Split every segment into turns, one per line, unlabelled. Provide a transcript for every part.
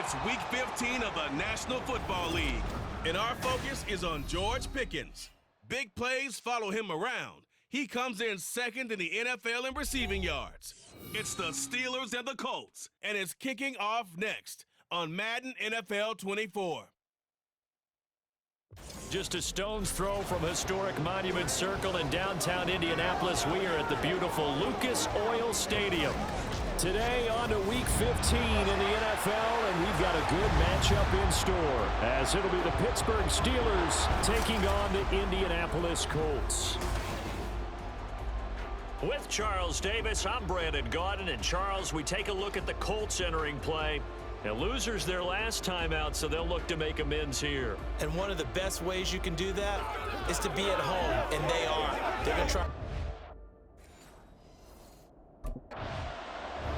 It's Week 15 of the National Football League, and our focus is on George Pickens. Big plays follow him around. He comes in second in the NFL in receiving yards. It's the Steelers and the Colts, and it's kicking off next on Madden NFL 24.
Just a stone's throw from historic Monument Circle in downtown Indianapolis. We are at the beautiful Lucas Oil Stadium. Today on to Week 15 in the NFL, and we've got a good matchup in store, as it'll be the Pittsburgh Steelers taking on the Indianapolis Colts. With Charles Davis, I'm Brandon Gaudin, and Charles, we take a look at the Colts entering play. Now, losers their last time out, so they'll look to make amends here.
And one of the best ways you can do that is to be at home, and they are. They're going to try.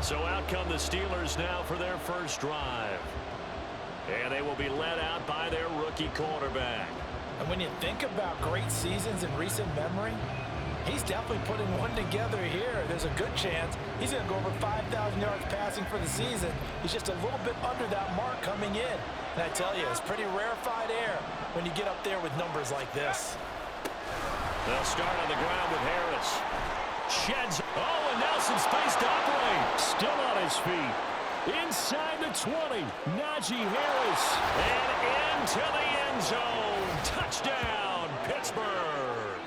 So out come the Steelers now for their first drive. And they will be led out by their rookie quarterback.
And when you think about great seasons in recent memory, he's definitely putting one together here. There's a good chance he's going to go over 5,000 yards passing for the season. He's just a little bit under that mark coming in. And I tell you, it's pretty rarefied air when you get up there with numbers like this.
They'll start on the ground with Harris. Sheds. Oh, and Nelson space to operate. Still on his feet. Inside the 20. Najee Harris. And into the end zone. Touchdown, Pittsburgh.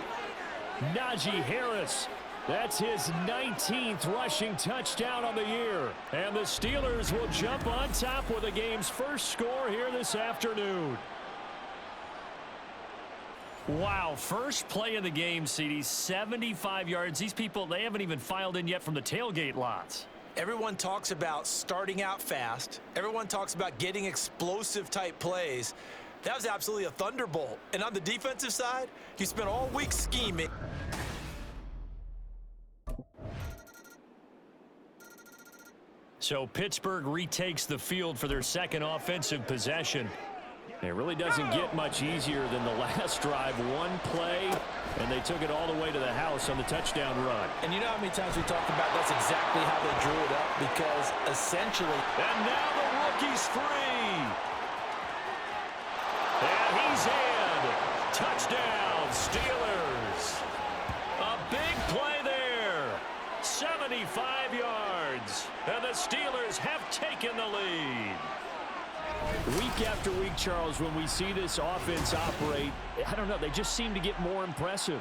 Najee Harris. That's his 19th rushing touchdown on the year. And the Steelers will jump on top with the game's first score here this afternoon. Wow, first play of the game, CD, 75 yards. These people, they haven't even filed in yet from the tailgate lots.
Everyone talks about starting out fast. Everyone talks about getting explosive type plays. That was absolutely a thunderbolt. And on the defensive side, he spent all week scheming.
So Pittsburgh retakes the field for their second offensive possession. It really doesn't get much easier than the last drive. One play, and they took it all the way to the house on the touchdown run.
And you know how many times we talked about that's exactly how they drew it up, because essentially...
And now the rookie's free. And he's in. Touchdown, Steelers. A big play there. 75 yards. And the Steelers have taken the lead. Week after week, Charles, when we see this offense operate, I don't know, they just seem to get more impressive.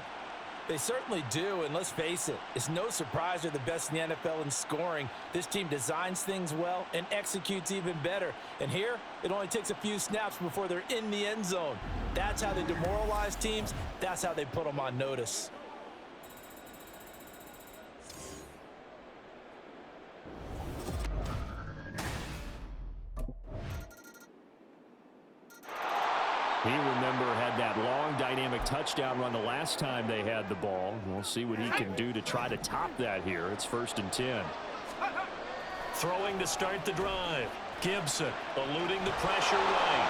They certainly do, and let's face it, it's no surprise they're the best in the NFL in scoring. This team designs things well and executes even better. And here, it only takes a few snaps before they're in the end zone. That's how they demoralize teams. That's how they put them on notice.
He, remember, had that long dynamic touchdown run the last time they had the ball. We'll see what he can do to try to top that here. It's 1st and 10. Throwing to start the drive. Gibson eluding the pressure right.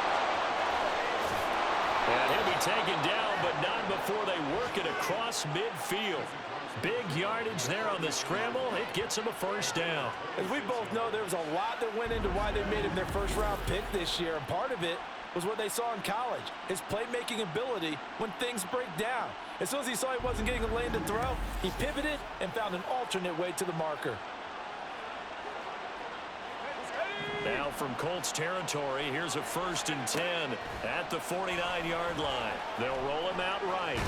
And he'll be taken down, but not before they work it across midfield. Big yardage there on the scramble. It gets him a first down.
As we both know, there was a lot that went into why they made him their first-round pick this year, and part of it was what they saw in college, his playmaking ability when things break down. As soon as he saw he wasn't getting a lane to throw, he pivoted and found an alternate way to the marker.
Now from Colts territory, here's a 1st and 10 at the 49-yard line. They'll roll him out right.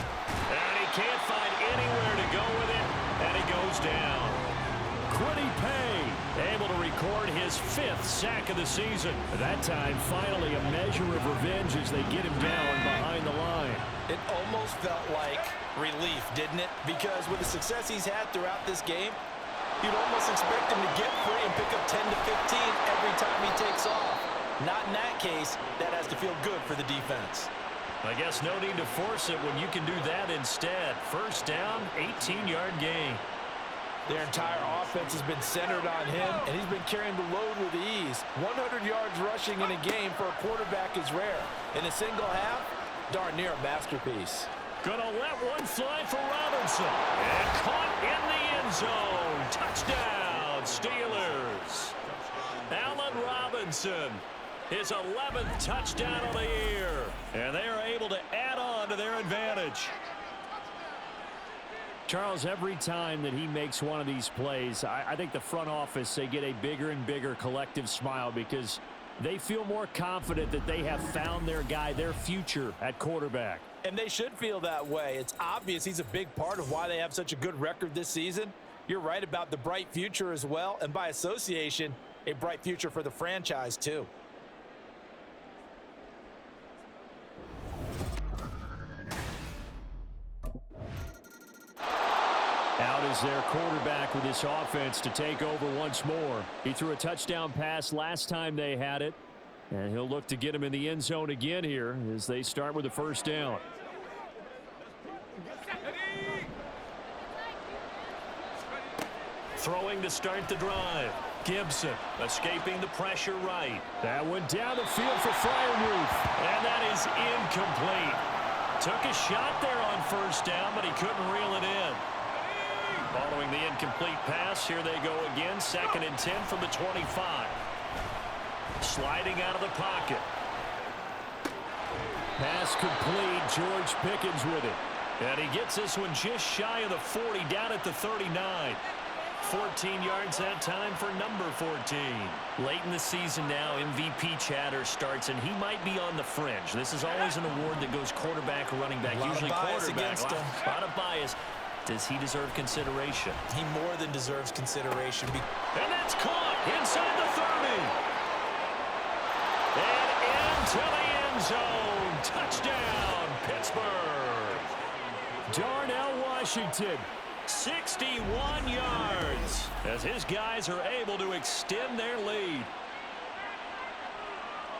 And he can't find anywhere to go with it, and he goes down. Quiddy Pay, able to record his 5th sack of the season. That time, finally, a measure of revenge as they get him down behind the line.
It almost felt like relief, didn't it? Because with the success he's had throughout this game, you'd almost expect him to get free and pick up 10 to 15 every time he takes off. Not in that case. That has to feel good for the defense.
I guess no need to force it when you can do that instead. First down, 18-yard gain.
Their entire offense has been centered on him, and he's been carrying the load with ease. 100 yards rushing in a game for a quarterback is rare. In a single half, darn near a masterpiece.
Gonna let one fly for Robinson. And caught in the end zone. Touchdown, Steelers. Allen Robinson his 11th touchdown of the year. And they are able to add on to their advantage.
Charles, every time that he makes one of these plays, I think the front office, they get a bigger and bigger collective smile because they feel more confident that they have found their guy, their future at quarterback.
And they should feel that way. It's obvious he's a big part of why they have such a good record this season. You're right about the bright future as well, and by association, a bright future for the franchise too.
Out is their quarterback with this offense to take over once more. He threw a touchdown pass last time they had it, and he'll look to get him in the end zone again here as they start with the first down.
Throwing to start the drive. Gibson escaping the pressure right.
That went down the field for Freiermuth.
And that is incomplete. Took a shot there on first down, but he couldn't reel it in. Following the incomplete pass, here they go again. 2nd and 10 from the 25. Sliding out of the pocket.
Pass complete. George Pickens with it.
And he gets this one just shy of the 40, down at the 39. 14 yards that time for number 14. Late in the season now, MVP chatter starts, and he might be on the fringe. This is always an award that goes quarterback or running back, usually quarterback. A lot of bias. Does he deserve consideration?
He more than deserves consideration.
And that's caught inside the 30. And into the end zone. Touchdown, Pittsburgh.
Darnell Washington.
61 yards as his guys are able to extend their lead.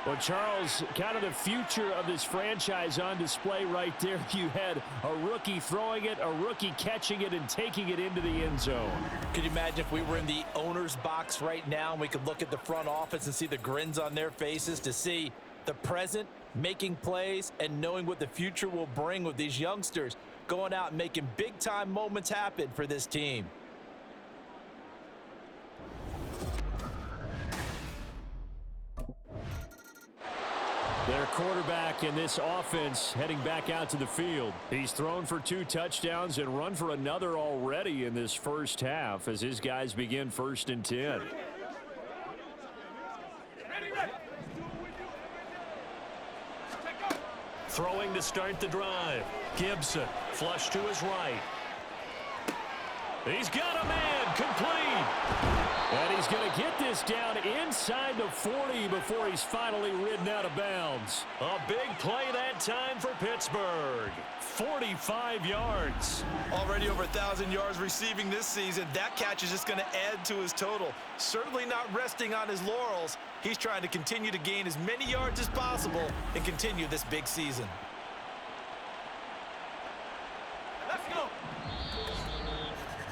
Well, Charles, kind of the future of this franchise on display right there. You had a rookie throwing it, a rookie catching it, and taking it into the end zone.
Could you imagine if we were in the owner's box right now and we could look at the front office and see the grins on their faces, to see the present making plays and knowing what the future will bring with these youngsters going out and making big-time moments happen for this team.
Their quarterback in this offense heading back out to the field. He's thrown for 2 touchdowns and run for another already in this first half as his guys begin 1st and 10.
Throwing to start the drive. Gibson, flush to his right. He's got a man, complete.
And he's going to get this down inside the 40 before he's finally ridden out of bounds.
A big play that time for Pittsburgh. 45 yards.
Already over 1,000 yards receiving this season. That catch is just going to add to his total. Certainly not resting on his laurels. He's trying to continue to gain as many yards as possible and continue this big season.
Let's go.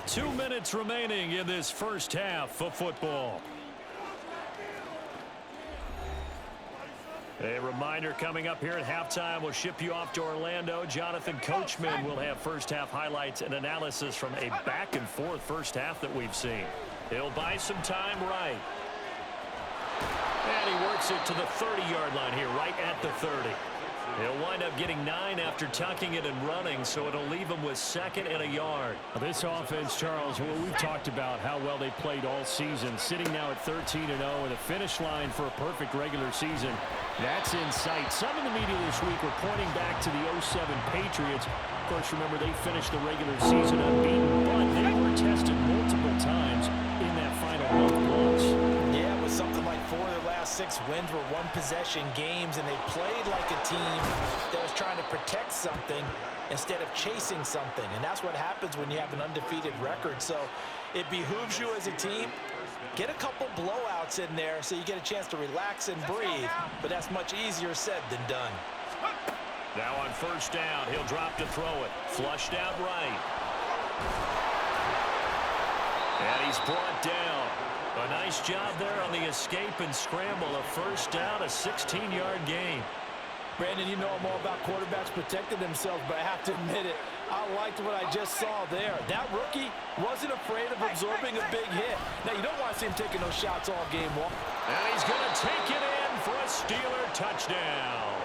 2 minutes remaining in this first half of football. A reminder coming up here at halftime. We'll ship you off to Orlando. Jonathan Coachman will have first half highlights and analysis from a back and forth first half that we've seen. He'll buy some time right. And he works it to the 30-yard line here, right at the 30. He'll wind up getting 9 after tucking it and running, so it'll leave him with 2nd and a yard.
This offense, Charles, well, we've talked about how well they played all season, sitting now at 13-0 and a finish line for a perfect regular season. That's in sight. Some in the media this week were pointing back to the 07 Patriots. Of course, remember, they finished the regular season unbeaten, but they were tested multiple times in that final month.
Yeah, it was something like 4 of their last 6 wins were one-possession games, and they played like a team that was trying to protect something instead of chasing something. And that's what happens when you have an undefeated record. So it behooves you as a team, get a couple blowouts in there so you get a chance to relax and breathe. But that's much easier said than done.
Now on first down, he'll drop to throw it. Flushed out right. And he's brought down. A nice job there on the escape and scramble. A first down, a 16-yard gain.
Brandon, you know I'm all about quarterbacks protecting themselves, but I have to admit it, I liked what I just saw there. That rookie wasn't afraid of absorbing a big hit. Now, you don't want to see him taking those shots all game long.
And he's going to take it in in for a Steeler touchdown.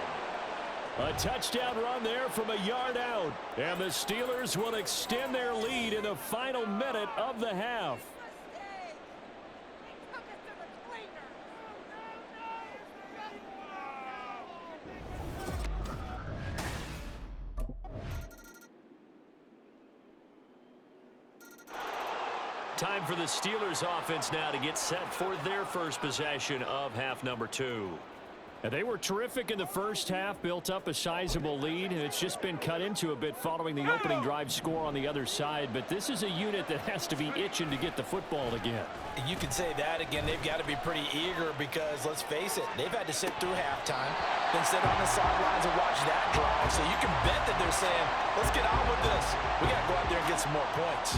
A touchdown run there from a yard out. And the Steelers will extend their lead in the final minute of the half. Time for the Steelers offense now to get set for their first possession of half number 2.
And they were terrific in the first half, built up a sizable lead, and it's just been cut into a bit following the opening drive score on the other side. But this is a unit that has to be itching to get the football again.
You can say that again. They've got to be pretty eager because, let's face it, they've had to sit through halftime, then sit on the sidelines and watch that drive. So you can bet that they're saying, let's get on with this. We got to go out there and get some more points.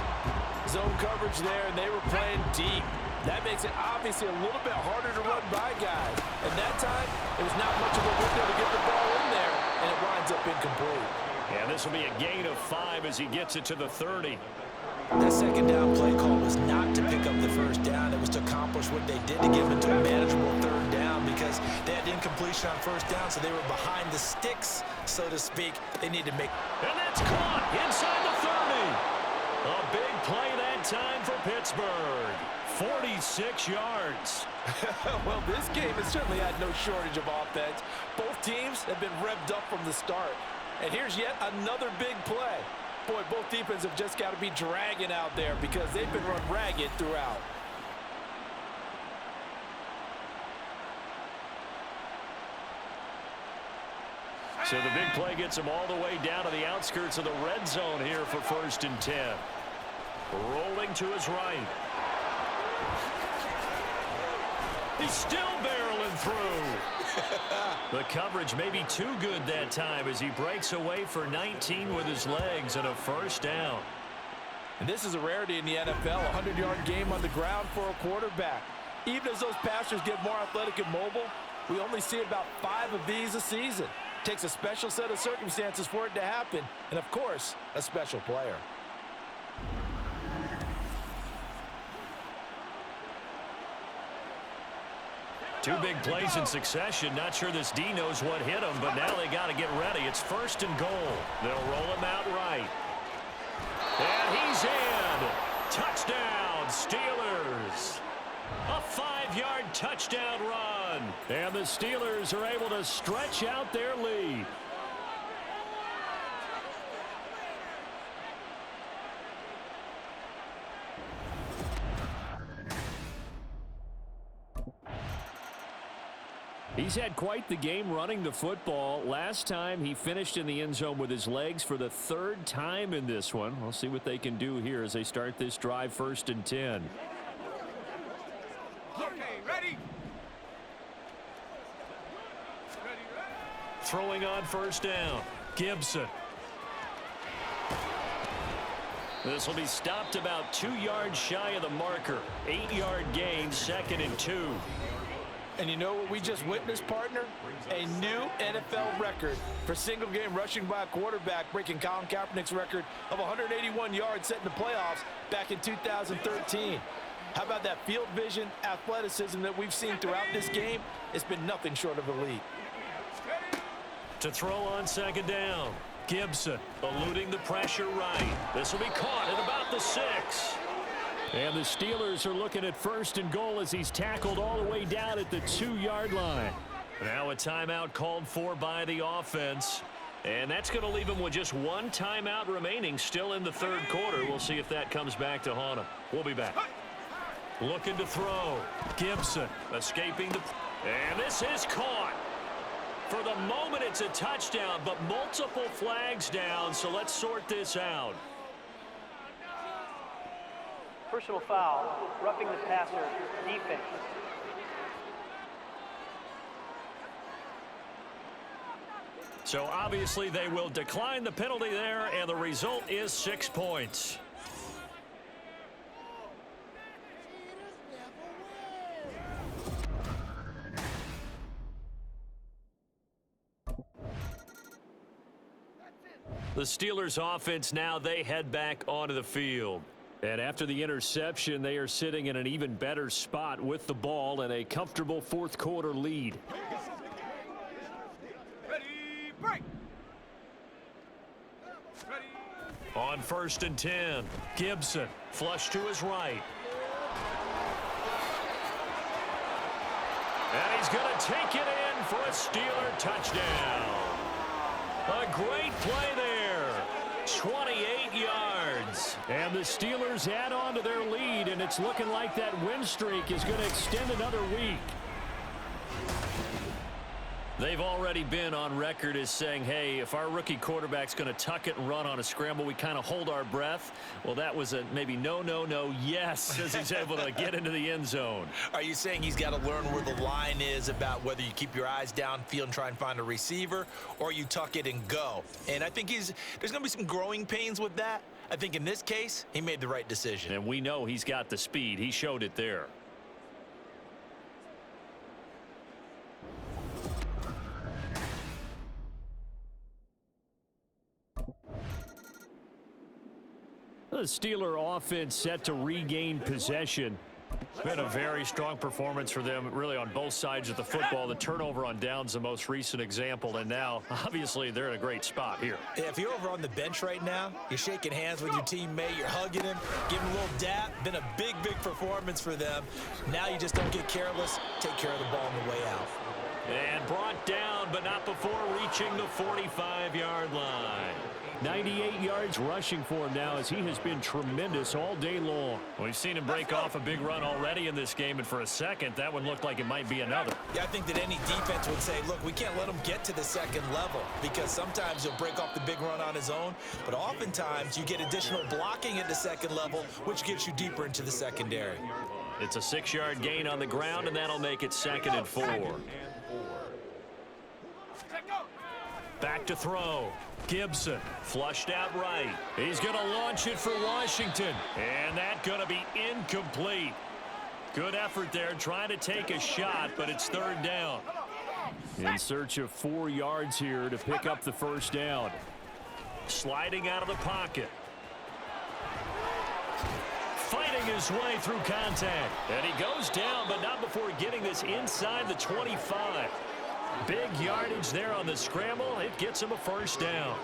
Zone coverage there, and they were playing deep. That makes it obviously a little bit harder to run by guys. And that time, it was not much of a window to get the ball in there, and it winds up incomplete.
And this will be a gain of 5 as he gets it to the 30.
That second down play call was not to pick up the first down. It was to accomplish what they did to get them into a manageable third down because they had incompletion on first down, so they were behind the sticks, so to speak. They need to make...
And that's caught inside the 30. A big play that time for Pittsburgh. 46 yards.
Well, this game has certainly had no shortage of offense. Both teams have been revved up from the start. And here's yet another big play. Boy, both defenses have just got to be dragging out there because they've been run ragged throughout.
So the big play gets him all the way down to the outskirts of the red zone here for 1st and 10. Rolling to his right. He's still barreling through. The coverage may be too good that time as he breaks away for 19 with his legs and a first down.
And this is a rarity in the NFL, a 100-yard game on the ground for a quarterback. Even as those passers get more athletic and mobile, we only see about 5 of these a season. Takes a special set of circumstances for it to happen, and of course, a special player.
Two big plays in succession. Not sure this D knows what hit him, but now they got to get ready. It's 1st and goal. They'll roll him out right. And he's in. Touchdown, Steelers. A 5-yard touchdown run.
And the Steelers are able to stretch out their lead. He's had quite the game running the football. Last time he finished in the end zone with his legs for the 3rd time in this one. We'll see what they can do here as they start this drive 1st and 10.
Okay, ready?
Throwing on 1st down. Gibson. This will be stopped about 2 yards shy of the marker. 8-yard gain, 2nd and 2.
And you know what we just witnessed, partner? A new NFL record for single-game rushing by a quarterback, breaking Colin Kaepernick's record of 181 yards set in the playoffs back in 2013. How about that field vision, athleticism that we've seen throughout this game? It's been nothing short of elite.
To throw on 2nd down. Gibson eluding the pressure right. This will be caught at about the 6.
And the Steelers are looking at 1st and goal as he's tackled all the way down at the 2-yard line.
Now a timeout called for by the offense. And that's going to leave him with just 1 timeout remaining still in the 3rd quarter. We'll see if that comes back to haunt him. We'll be back. Looking to throw. Gibson escaping the... And this is caught. For the moment, it's a touchdown, but multiple flags down, so let's sort this out.
Personal foul, roughing the passer, defense.
So obviously they will decline the penalty there, and the result is 6 points. The Steelers offense now, they head back onto the field.
And after the interception, they are sitting in an even better spot with the ball and a comfortable fourth quarter lead.
Ready, break.
On 1st and 10, Gibson flush to his right. And he's going to take it in for a Steeler touchdown. A great play there. 28 yards. And the Steelers add on to their lead, and it's looking like that win streak is going to extend another week. They've already been on record as saying, hey, if our rookie quarterback's going to tuck it and run on a scramble, we kind of hold our breath. Well, that was a maybe no, yes, as he's able to get into the end zone.
Are you saying he's got to learn where the line is about whether you keep your eyes downfield and try and find a receiver, or you tuck it and go? And I think there's going to be some growing pains with that. I think in this case, he made the right decision.
And we know he's got the speed. He showed it there.
The Steeler offense set to regain possession.
It's been a very strong performance for them, really, on both sides of the football. The turnover on downs, the most recent example, and now, obviously, they're in a great spot here.
If you're over on the bench right now, you're shaking hands with your teammate, you're hugging him, giving him a little dap. Been a big performance for them. Now you just don't get careless. Take care of the ball on the way out.
And brought down, but not before reaching the 45-yard line.
98 yards rushing for him now, as he has been tremendous all day long.
We've seen him break off a big run already in this game, and for a second, that one looked like it might be another.
Yeah, I think that any defense would say, look, we can't let him get to the second level, because sometimes he'll break off the big run on his own, but oftentimes you get additional blocking at the second level, which gets you deeper into the secondary.
It's a 6-yard gain on the ground, and that'll make it 2nd and 4. Back to throw. Gibson flushed out right. He's going to launch it for Washington. And that's going to be incomplete. Good effort there trying to take a shot, but it's 3rd down.
In search of 4 yards here to pick up the first down.
Sliding out of the pocket. Fighting his way through contact. And he goes down, but not before getting this inside the 25. Big yardage there on the scramble. It gets him a first down.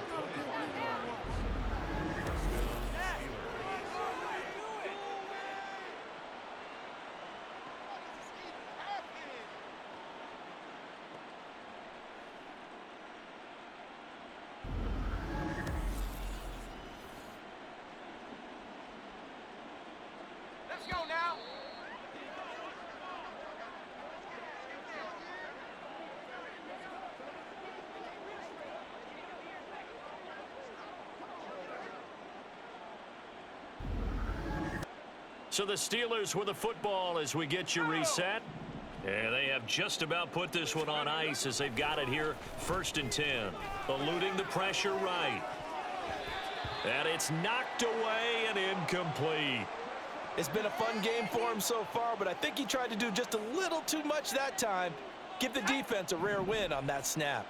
Let's go now.
So the Steelers with the football as we get you reset. And they have just about put this one on ice as they've got it here. 1st and 10. Eluding the pressure right. And it's knocked away and incomplete.
It's been a fun game for him so far, but I think he tried to do just a little too much that time. Give the defense a rare win on that snap.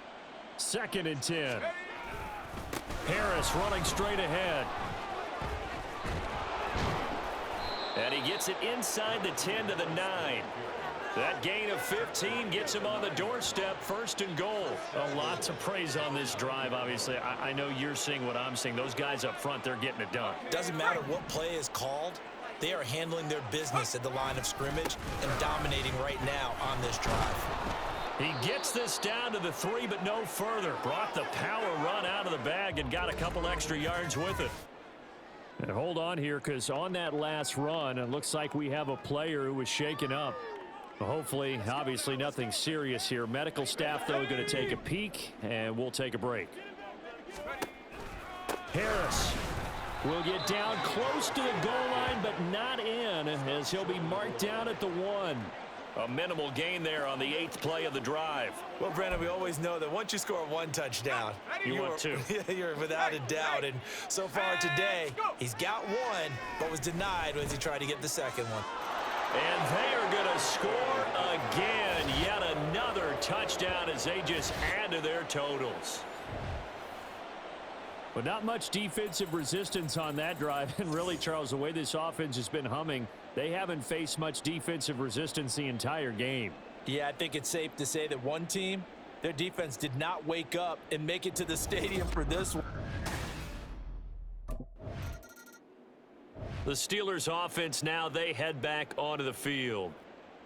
2nd and 10. Harris running straight ahead.
And he gets it inside the 10 to the 9. That gain of 15 gets him on the doorstep, 1st and goal.
A lot to praise on this drive, obviously. I know you're seeing what I'm seeing. Those guys up front, they're getting it done.
Doesn't matter what play is called. They are handling their business at the line of scrimmage and dominating right now on this drive.
He gets this down to the 3, but no further. Brought the power run out of the bag and got a couple extra yards with it.
And hold on here, because on that last run, it looks like we have a player who was shaken up. Hopefully, obviously nothing serious here. Medical staff, though, going to take a peek, and we'll take a break.
Harris
will get down close to the goal line, but not in, as he'll be marked down at the 1.
A minimal gain there on the 8th play of the drive.
Well, Brandon, we always know that once you score 1 touchdown,
you want 2.
You're without a doubt. And so far today, he's got 1, but was denied as he tried to get the second one.
And they are going to score again. Yet another touchdown as they just add to their totals.
But not much defensive resistance on that drive. And really, Charles, the way this offense has been humming, they haven't faced much defensive resistance the entire game.
Yeah, I think it's safe to say that one team, their defense did not wake up and make it to the stadium for this one.
The Steelers offense now, they head back onto the field.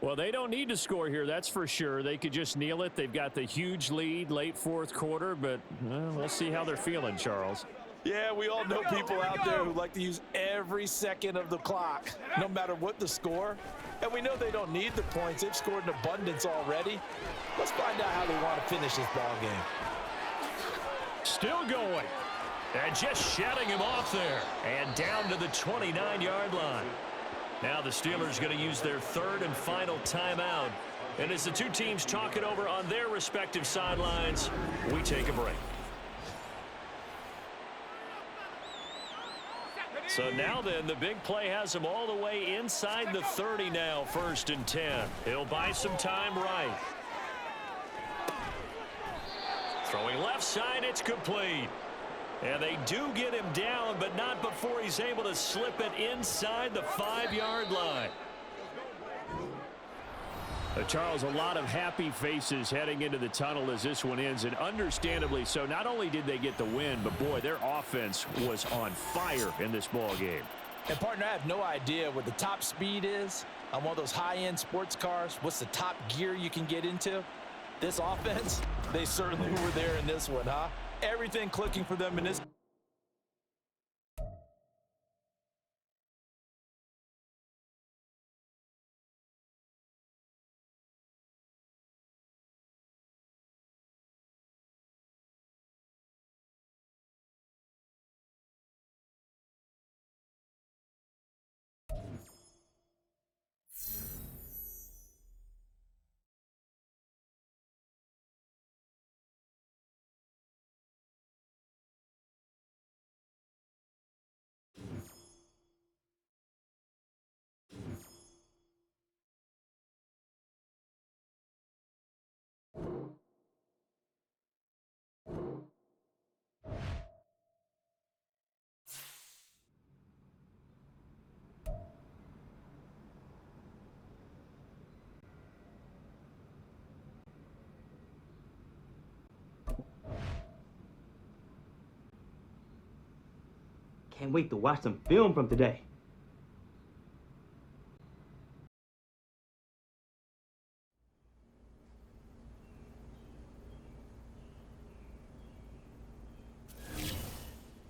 Well, they don't need to score here, that's for sure. They could just kneel it. They've got the huge lead late fourth quarter, but we'll see how they're feeling, Charles.
Yeah, we all know people out there who like to use every second of the clock, no matter what the score. And we know they don't need the points. They've scored in abundance already. Let's find out how they want to finish this ball game.
Still going. And just shutting him off there. And down to the 29-yard line. Now the Steelers going to use their third and final timeout. And as the two teams talk it over on their respective sidelines, we take a break. So now then, the big play has him all the way inside the 30 now, 1st and 10. He'll buy some time right. Throwing left side, it's complete. And they do get him down, but not before he's able to slip it inside the 5-yard line.
Charles, a lot of happy faces heading into the tunnel as this one ends, and understandably so. Not only did they get the win, but boy, their offense was on fire in this ball game.
And partner, I have no idea what the top speed is on one of those high-end sports cars. What's the top gear you can get into? This offense, they certainly were there in this one, huh? Everything clicking for them in this.
Can't wait to watch some film from today.